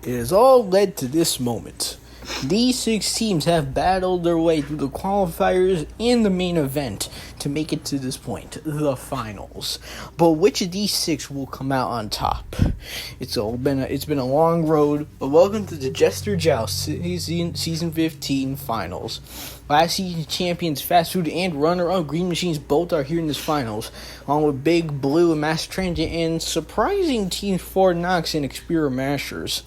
It has all led to this moment. These 6 teams have battled their way through the qualifiers and the main event to make it to this point, the finals. But which of these 6 will come out on top? It's been a long road, but welcome to the Jester Joust Season 15 Finals. Last season champions Fast Food and runner-up Green Machines both are here in this finals, along with Big Blue and Mass Transit and surprising teams Fort Knox and Xperia Mashers.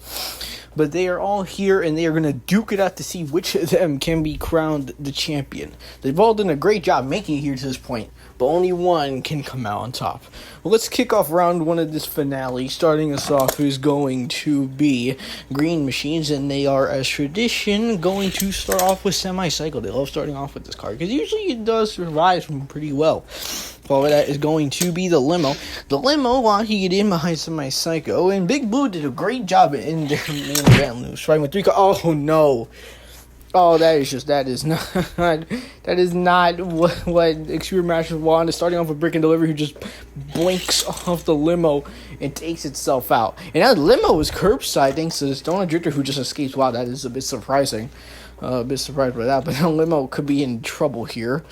But they are all here, and they are going to duke it out to see which of them can be crowned the champion. They've all done a great job making it here to this point, but only one can come out on top. Well, let's kick off round 1 of this finale. Starting us off is going to be Green Machines, and they are, as tradition, going to start off with Semi-Cycle. They love starting off with this card, because usually it does survive pretty well. Following that is going to be the Limo. The Limo locking it in behind Semi-Psycho, and Big Blue did a great job in their main event. Starting with 3 cards. Oh no! Oh, that is not what Xperia Mashers want. Starting off with Brick and Delivery, who just blinks off the Limo and takes itself out. And now the Limo is curbside thanks to this Donut Drifter, who just escapes. Wow, that is a bit surprising. A bit surprised by that, but the Limo could be in trouble here.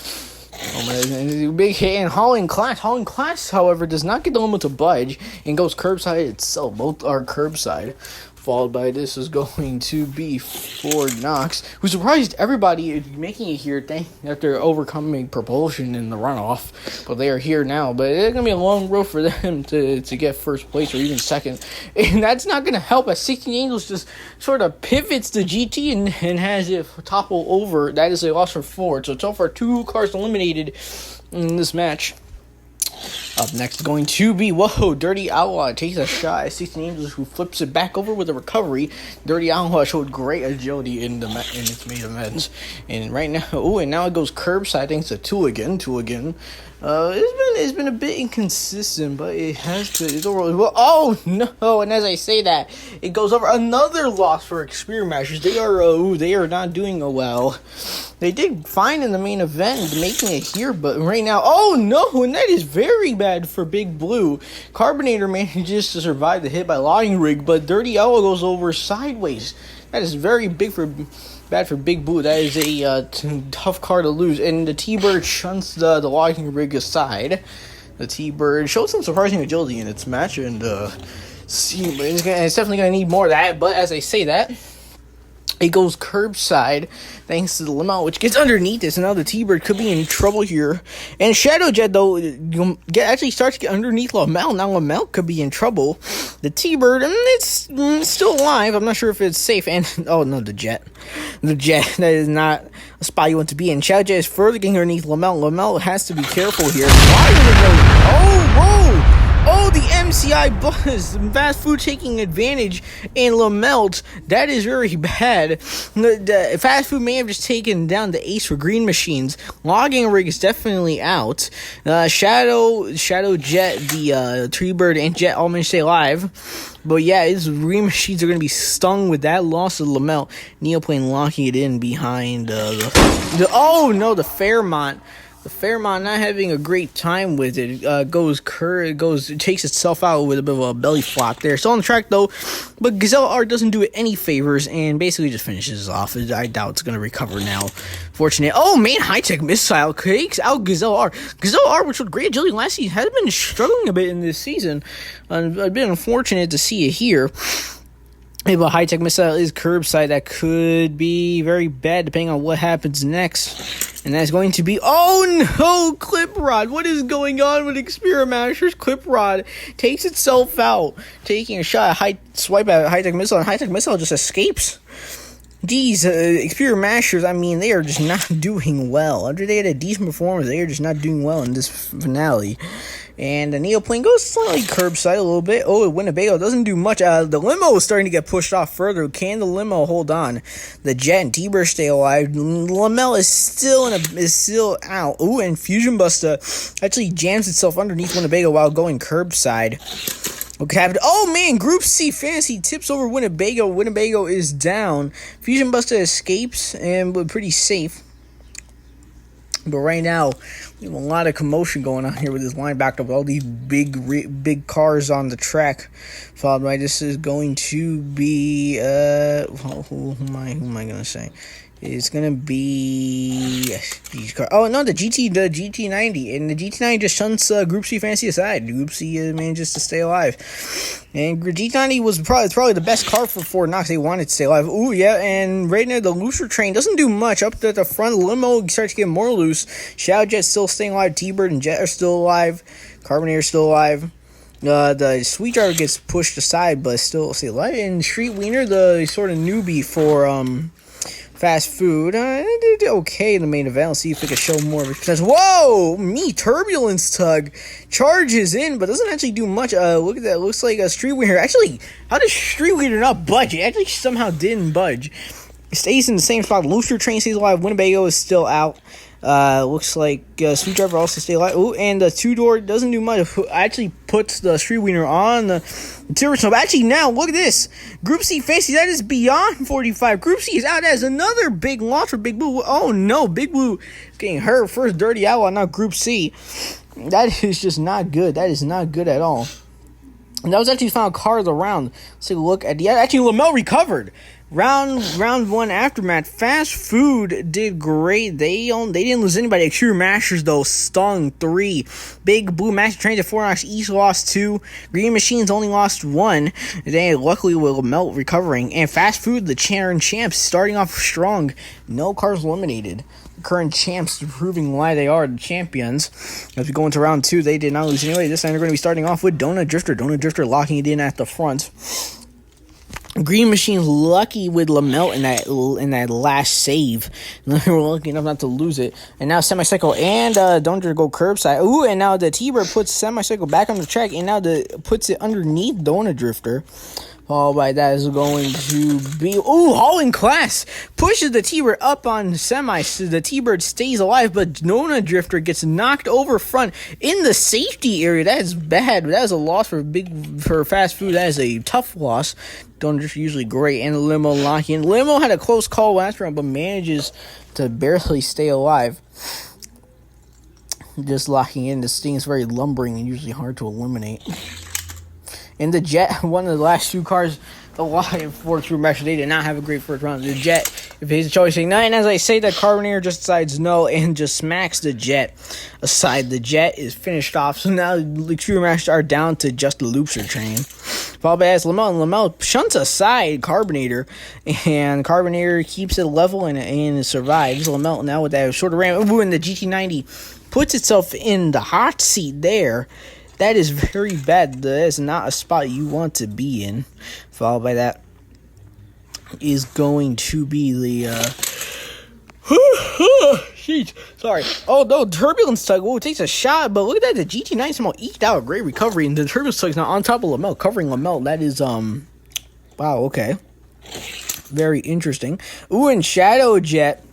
Oh man, big hit and Hauling Class. Hauling Class, however, does not get the Limo to budge and goes curbside itself. Both are curbside. Followed by this is going to be Fort Knox, who surprised everybody making it here after overcoming propulsion in the runoff. But they are here now. But it's going to be a long road for them to get first place or even second. And that's not going to help as 16 Angels just sort of pivots the GT and has it topple over. That is a loss for Ford. So far 2 cars eliminated in this match. Up next, going to be, Dirty Outlaw takes a shot at 16 Angels, who flips it back over with a recovery. Dirty Outlaw showed great agility in its main events. And right now, and now it goes curbside thanks to two again. It's been a bit inconsistent, but it's overall well. Oh no! And as I say that, it goes over another loss for Xperia Mashers. They are not doing well. They did fine in the main event, making it here, but right now, oh no! And that is very bad for Big Blue. Carbonator manages to survive the hit by Logging Rig, but Dirty Owl goes over sideways. That is very bad for Big Blue. That is a tough card to lose. And the T-Bird shunts the Logging Rig aside. The T-Bird showed some surprising agility in its match, and it's definitely going to need more of that. But as I say that, it goes curbside thanks to the Limo, which gets underneath this, and now the T-Bird could be in trouble here. And Shadow Jet, though, actually starts to get underneath Lamel. Now Lamel could be in trouble. The T-Bird, it's still alive. I'm not sure if it's safe. And, oh no, the Jet. That is not a spot you want to be in. Shadow Jet is further getting underneath Lamel. Lamel has to be careful here. Oh, the MCI Buzz. Fast Food taking advantage and Lamelt. That is very bad. The Fast Food may have just taken down the ace for Green Machines. Logging Rig is definitely out. Shadow Jet, the T-Bird, and Jet all managed to stay alive. But yeah, his Green Machines are going to be stung with that loss of Lamelt. Neoplane locking it in behind the Fairmont. The Fairmont not having a great time with it. It takes itself out with a bit of a belly flop there. Still on the track though, but Gazelle R doesn't do it any favors and basically just finishes off. I doubt it's going to recover now. Fortunate. Oh man, high-tech missile takes out Gazelle R. Gazelle R, which with great agility last season, has been struggling a bit in this season. I've been unfortunate to see it here. If a high-tech missile is curbside, that could be very bad depending on what happens next. And that's going to be, oh no, Clip Rod. What is going on with Xperia Mashers? Clip Rod takes itself out, taking a shot at swipe at high-tech missile, and high-tech missile just escapes. These Xperia Mashers, they are just not doing well. After they had a decent performance, they are just not doing well in this finale. And the Neoplane goes slightly curbside a little bit. Oh, Winnebago doesn't do much. The Limo is starting to get pushed off further. Can the Limo hold on? The Jet and T-Bird stay alive. Lamel is still out. Ooh, and Fusion Buster actually jams itself underneath Winnebago while going curbside. Okay, oh man, Group C Fantasy tips over Winnebago. Winnebago is down. Fusion Buster escapes and pretty safe. But right now, we have a lot of commotion going on here with this linebacker with all these big cars on the track. Followed by, this is going to be who am I gonna say? It's gonna be these cars. Oh no, the GT90, and the GT90 just shunts Group C fantasy aside. Group C manages to stay alive, and GT90 was probably the best car for Fort Knox. They wanted to stay alive. Ooh yeah, and right now the looser train doesn't do much. Up at the front, limo starts to get more loose. Shadow Jet's still staying alive. T-Bird and Jet are still alive. Carbonator still alive. The Sweet Driver gets pushed aside, but still stay alive. And Street Wiener, the sort of newbie for Fast Food, did okay in the main event. Let's see if we can show more of it. Whoa! Turbulence Tug charges in, but doesn't actually do much. Look at that. Looks like a Street Wiener. Actually, how does Street Wiener not budge? It actually somehow didn't budge. It stays in the same spot. Looser Train stays alive. Winnebago is still out. Looks like Sweet Driver also stay alive. Ooh, and the two-door doesn't do much. Actually puts the Street Wiener on the Timber Snow. Actually, now, look at this. Group C fancy, that is beyond 45. Group C is out as another big loss for Big Blue. Oh, no. Big Blue is getting hurt. First Dirty Outlaw, now Group C. That is just not good. That is not good at all. And that was actually found car of the round. Let's take a look at the... Actually, Lamel recovered. Round one aftermath. Fast Food did great. They didn't lose anybody. Extreme Masters though stung 3. Big Blue Master Trains at Fort Knox East lost 2. Green Machines only lost 1. They luckily will melt recovering. And Fast Food, the champs, starting off strong. No cars eliminated. The current champs proving why they are the champions. As we go into round 2, they did not lose anybody. This time they're going to be starting off with Donut Drifter. Donut Drifter locking it in at the front. Green Machine's lucky with Lamelt in that last save. They were lucky enough not to lose it. And now Semi-Cycle and Donut go curbside. Ooh, and now the T-Bird puts Semi-Cycle back on the track and now puts it underneath Donut Drifter. Followed by that is going to be... Ooh, Hauling Class pushes the T-Bird up on Semi. So the T-Bird stays alive, but Donut Drifter gets knocked over front in the safety area. That is bad. That is a loss for Fast Food. That is a tough loss. Donut Drifter usually great. And the Limo locking. Limo had a close call last round, but manages to barely stay alive. Just locking in. This thing is very lumbering and usually hard to eliminate. And the Jet, one of the last 2 cars alive for True Match, they did not have a great first round. The Jet, if he's choosing 9, as I say, the Carbonator just decides no and just smacks the Jet aside. The Jet is finished off, so now the True Match are down to just the Looser Train. Followed by Lamel, and Lamel shunts aside Carbonator, and Carbonator keeps it level and survives. Lamel now with that shorter ramp, and the GT90 puts itself in the hot seat there. That is very bad. That is not a spot you want to be in. Followed by that is going to be the... Sheesh. Sorry. Oh, no. Turbulence Tug. Oh, it takes a shot. But look at that. The GT9 somehow eked out a great recovery. And the Turbulence Tug's now on top of Lamel. Covering Lamel. That is, Wow, okay. Very interesting. Ooh, and Shadow Jet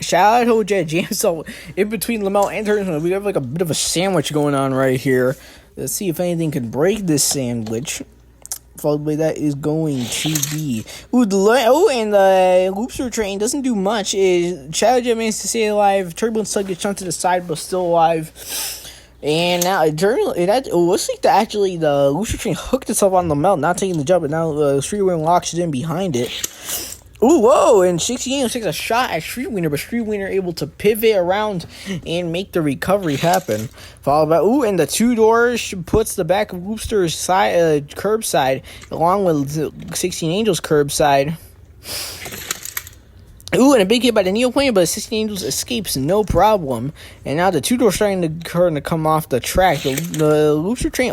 jams up in between Lamel and Turbulence. We have like a bit of a sandwich going on right here. Let's see if anything can break this sandwich. Followed by that is going to be... and the Looser Train doesn't do much. Shadow Jet manages to stay alive. Turbulence Tug gets shunted to the side, but still alive. And now, it looks like the Looser Train hooked itself on the melt, not taking the jump, but now the Street Wiener locks it in behind it. Ooh, whoa, and 68 takes a shot at Street Wiener, but Street Wiener able to pivot around and make the recovery happen. Followed by, and the 2 doors puts the back of Whoopster's curbside, along with 16 Angels curbside. Ooh, and a big hit by the Neoplane, but 16 Angels escapes no problem. And now the 2 doors starting to come off the track. The Looser Train,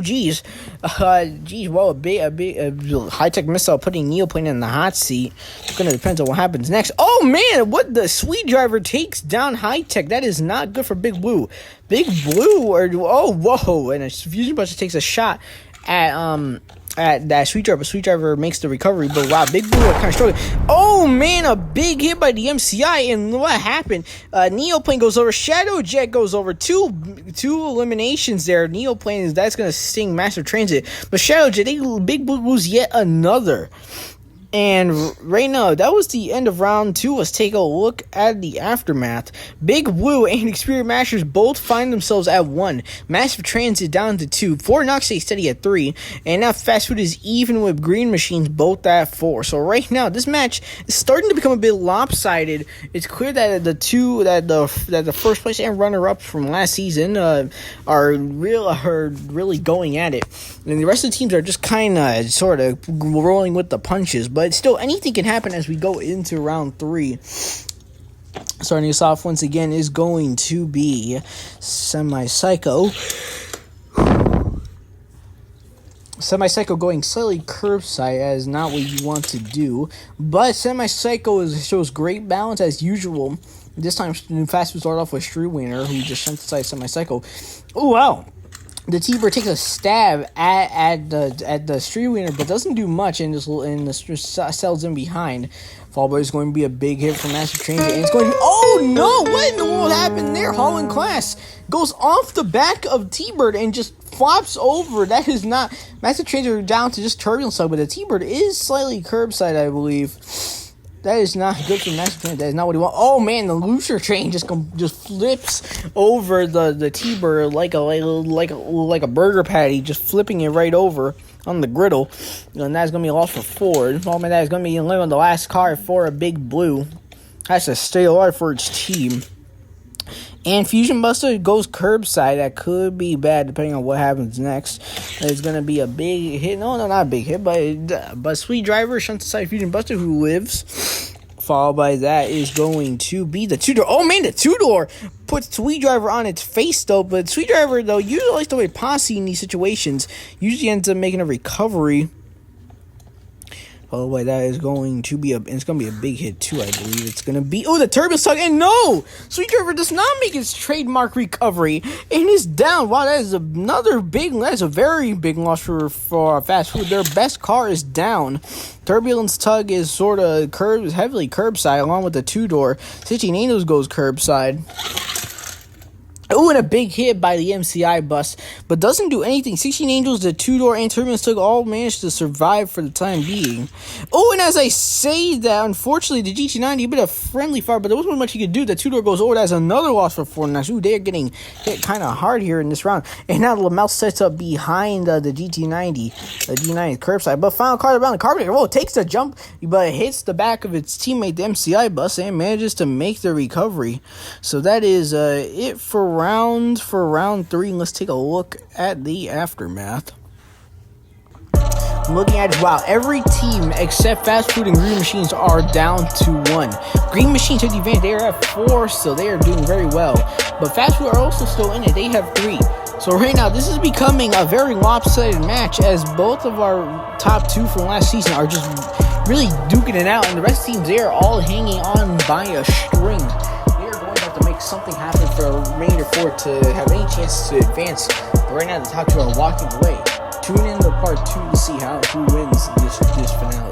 geez. Whoa, a big high-tech missile putting Neoplane in the hot seat. It's going to depend on what happens next. Oh, man, what the Sweet Driver takes down high-tech. That is not good for Big Blue. Big Blue, and a Fusion Buster takes a shot at that Sweet Driver. Sweet Driver makes the recovery, but wow, Big Blue are kind of struggling. Oh man, a big hit by the MCI, and what happened? Neoplane goes over, Shadow Jet goes over. Two eliminations there. Neoplane, that's going to sting Master Transit, but Shadow Jet, Big Blue lose yet another. And right now, that was the end of round 2. Let's take a look at the aftermath. Big Blue and Xperia Masters both find themselves at 1. Massive Transit down to 2. Fort Knox stays steady at 3. And now Fast Food is even with Green Machines both at 4. So right now, this match is starting to become a bit lopsided. It's clear that the first place and runner-ups from last season are really going at it. And the rest of the teams are just kind of sort of rolling with the punches. But still, anything can happen as we go into round 3. Starting us off once again is going to be Semi-Psycho. Semi-Psycho going slightly curbside as not what you want to do. But Semi-Psycho shows great balance as usual. This time, Fast Food started off with Street Winner, who just synthesized Semi-Psycho. Oh, wow. The T-Bird takes a stab at the Street Winner, but doesn't do much and just sells in behind. Fall Boy is going to be a big hit for Master Transit, and it's going to be, oh no! What in the world happened there? Hall in Class goes off the back of T-Bird and just flops over. That is not Master Transit down to just turbulence side, but the T-Bird is slightly curbside, I believe. That is not good for Master Train. That is not what he wants. Oh man, the Loser Train just flips over the T-Bird like a burger patty, just flipping it right over on the griddle. And that's gonna be a loss for Ford. Oh man, that is gonna be the last car for a Big Blue. Has to stay alive for its team. And Fusion Buster goes curbside. That could be bad depending on what happens next. It's going to be a big hit. No, not a big hit, but Sweet Driver shunts aside Fusion Buster, who lives. Followed by that is going to be the two-door. Oh, man, the two-door puts Sweet Driver on its face, though. But Sweet Driver, though, usually likes to play posse in these situations. Usually ends up making a recovery. Followed by that is going to be it's going to be a big hit, too, I believe. It's going to be, oh, the Turbulence Tug, and no! Sweet Driver does not make its trademark recovery, and is down. Wow, that's a very big loss for Fast Food. Their best car is down. Turbulence Tug is sort of heavily curbside, along with the two-door. 16 Angels goes curbside. Oh, and a big hit by the MCI bus, but doesn't do anything. 16 Angels, the two-door, and Turbulence Tug all managed to survive for the time being. Oh, and as I say that, unfortunately, the GT90, a bit of friendly fire, but there wasn't much you could do. The two-door goes over. That's another loss for Fortnite. Ooh, they're getting hit kind of hard here in this round. And now Lamel sets up behind the GT90. The G90 curbside, but final car around the carburetor. Whoa, takes the jump, but hits the back of its teammate, the MCI bus, and manages to make the recovery. So that is it for round 3. Let's take a look at the aftermath. Looking at it, wow, every team except Fast Food and Green Machines are down to 1. Green Machines have the advantage. They are at 4, so they are doing very well. But Fast Food are also still in it. They have 3. So right now, this is becoming a very lopsided match, as both of our top 2 from last season are just really duking it out, and the rest of the teams, they are all hanging on by a string. Something happen for Remainder 4 to have any chance to advance. But right now, the top 2 are walking away. Tune in to part 2 to see who wins this finale.